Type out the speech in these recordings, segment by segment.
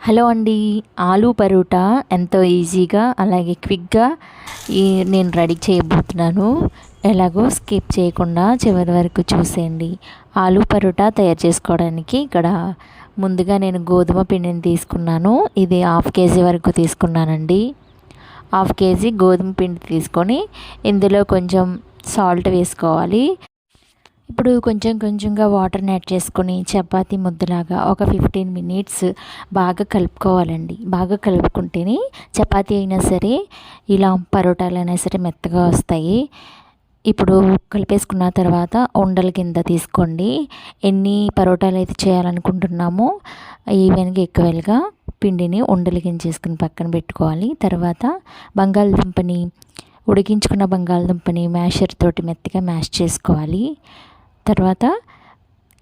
Hello అండి. ఆలూ పరోటా ఎంతో ఈజీగా అలాగే క్విక్గా నేను రెడీ చేయబోతున్నాను. ఎలాగో స్కిప్ చేయకుండా చివరి వరకు చూసేయండి. ఆలూ పరోటా తయారు చేసుకోవడానికి ఇక్కడ ముందుగా నేను గోధుమ పిండిని తీసుకున్నాను. ఇది 1/2 కేజీ వరకు తీసుకున్నానండి. 1/2 కేజీ గోధుమ పిండి తీసుకొని ఇందులో కొంచెం సాల్ట్ వేసుకోవాలి. ఇప్పుడు కొంచెం కొంచెంగా వాటర్ని యాడ్ చేసుకొని చపాతీ ముద్దలాగా ఒక 15 మినిట్స్ బాగా కలుపుకోవాలండి. బాగా కలుపుకుంటేనే చపాతీ అయినా సరే ఇలా పరోటాలైనా సరే మెత్తగా వస్తాయి. ఇప్పుడు కలిపేసుకున్న తర్వాత ఉండల కింద తీసుకోండి. ఎన్ని పరోటాలు అయితే చేయాలనుకుంటున్నామో ఈవెన్గా ఈక్వల్గా పిండిని ఉండల కింద చేసుకుని పక్కన పెట్టుకోవాలి. తర్వాత ఉడికించుకున్న బంగాళదుంపని మ్యాషర్ తోటి మెత్తగా మ్యాష్ చేసుకోవాలి. తర్వాత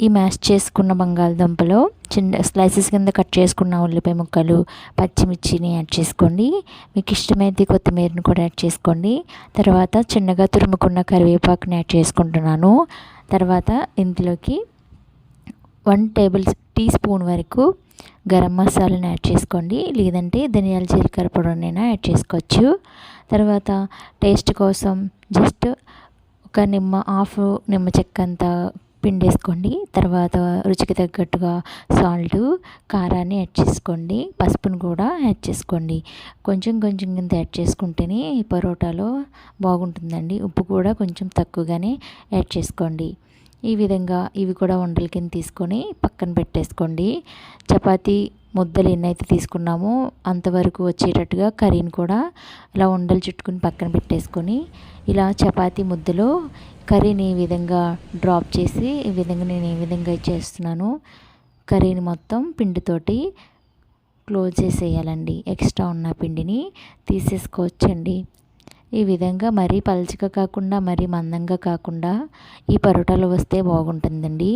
ఈ మ్యాష్ చేసుకున్న బంగాళదుంపలో చిన్న స్లైసెస్ కింద కట్ చేసుకున్న ఉల్లిపాయ ముక్కలు, పచ్చిమిర్చిని యాడ్ చేసుకోండి. మీకు ఇష్టమైతే కొత్తిమీరని కూడా యాడ్ చేసుకోండి. తర్వాత చిన్నగా తురుముకున్న కరివేపాకుని యాడ్ చేసుకుంటున్నాను. తర్వాత ఇందులోకి 1 టేబుల్ టీ స్పూన్ వరకు గరం మసాలాని యాడ్ చేసుకోండి. లేదంటే ధనియాల జీలకర్ర పొడినైనా యాడ్ చేసుకోవచ్చు. తర్వాత టేస్ట్ కోసం జస్ట్ ఒక హాఫ్ నిమ్మ చెక్క అంత పిండి వేసుకోండి. తర్వాత రుచికి తగ్గట్టుగా సాల్ట్, కారాన్ని యాడ్ చేసుకోండి. పసుపును కూడా యాడ్ చేసుకోండి. కొంచెం కొంచెం కింద యాడ్ చేసుకుంటేనే ఈ పరోటాలో బాగుంటుందండి. ఉప్పు కూడా కొంచెం తక్కువగానే యాడ్ చేసుకోండి. ఈ విధంగా ఇవి కూడా ఉండల కింద తీసుకొని పక్కన పెట్టేసుకోండి. చపాతీ ముద్దలు ఎన్నైతే తీసుకున్నామో అంతవరకు వచ్చేటట్టుగా కర్రీని కూడా ఇలా ఉండలు చుట్టుకుని పక్కన పెట్టేసుకొని ఇలా చపాతీ ముద్దలో కర్రీని ఈ విధంగా డ్రాప్ చేసి నేను ఈ విధంగా చేస్తున్నాను. కర్రీని మొత్తం పిండితోటి క్లోజ్ చేసేయాలండి. ఎక్స్ట్రా ఉన్న పిండిని తీసేసుకోవచ్చండి. ఈ విధంగా మరీ పలుచగా కాకుండా మరీ మందంగా కాకుండా ఈ పరోటాలు వస్తే బాగుంటుందండి.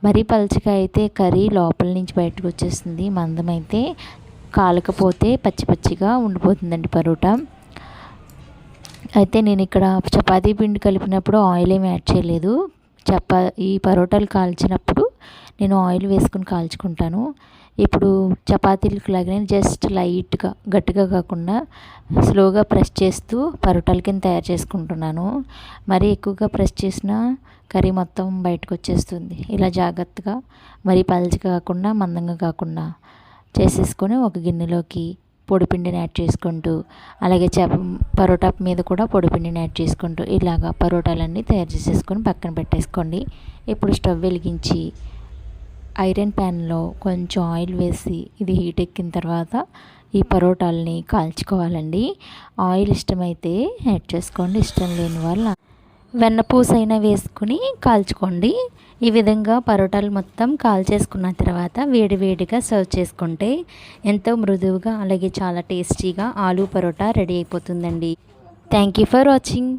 మరీ పలుచగా అయితే కర్రీ లోపల నుంచి బయటకు వచ్చేస్తుంది. మందమైతే కాలకపోతే పచ్చి పచ్చిగా ఉండిపోతుందండి పరోటా. అయితే నేను ఇక్కడ చపాతీ పిండి కలిపినప్పుడు ఆయిల్ ఏమి యాడ్ చేయలేదు. ఈ పరోటాలు కాల్చినప్పుడు నేను ఆయిల్ వేసుకుని కాల్చుకుంటాను. ఇప్పుడు చపాతీలకు లాగానే జస్ట్ లైట్గా గట్టిగా కాకుండా స్లోగా ప్రెస్ చేస్తూ పరోటాల కింద తయారు చేసుకుంటున్నాను. మరీ ఎక్కువగా ప్రెస్ చేసిన కర్రీ మొత్తం బయటకు వచ్చేస్తుంది. ఇలా జాగ్రత్తగా మరీ పల్చగా కాకుండా మందంగా కాకుండా చేసేసుకొని ఒక గిన్నెలోకి పొడిపిండిని యాడ్ చేసుకుంటూ అలాగే పరోటా మీద కూడా పొడిపిండిని యాడ్ చేసుకుంటూ ఇలాగా పరోటాలన్నీ తయారు చేసేసుకొని పక్కన పెట్టేసుకోండి. ఇప్పుడు స్టవ్ వెలిగించి ఐరన్ ప్యాన్లో కొంచెం ఆయిల్ వేసి ఇది హీట్ ఎక్కిన తర్వాత ఈ పరోటాలని కాల్చుకోవాలండి. ఆయిల్ ఇష్టమైతే యాడ్ చేసుకోండి. ఇష్టం లేని వాళ్ళ వెన్నపూసైనా వేసుకుని కాల్చుకోండి. ఈ విధంగా పరోటాలు మొత్తం కాల్చేసుకున్న తర్వాత వేడివేడిగా సర్వ్ చేసుకుంటే ఎంతో మృదువుగా అలాగే చాలా టేస్టీగా ఆలూ పరోటా రెడీ అయిపోతుందండి. Thank you for watching.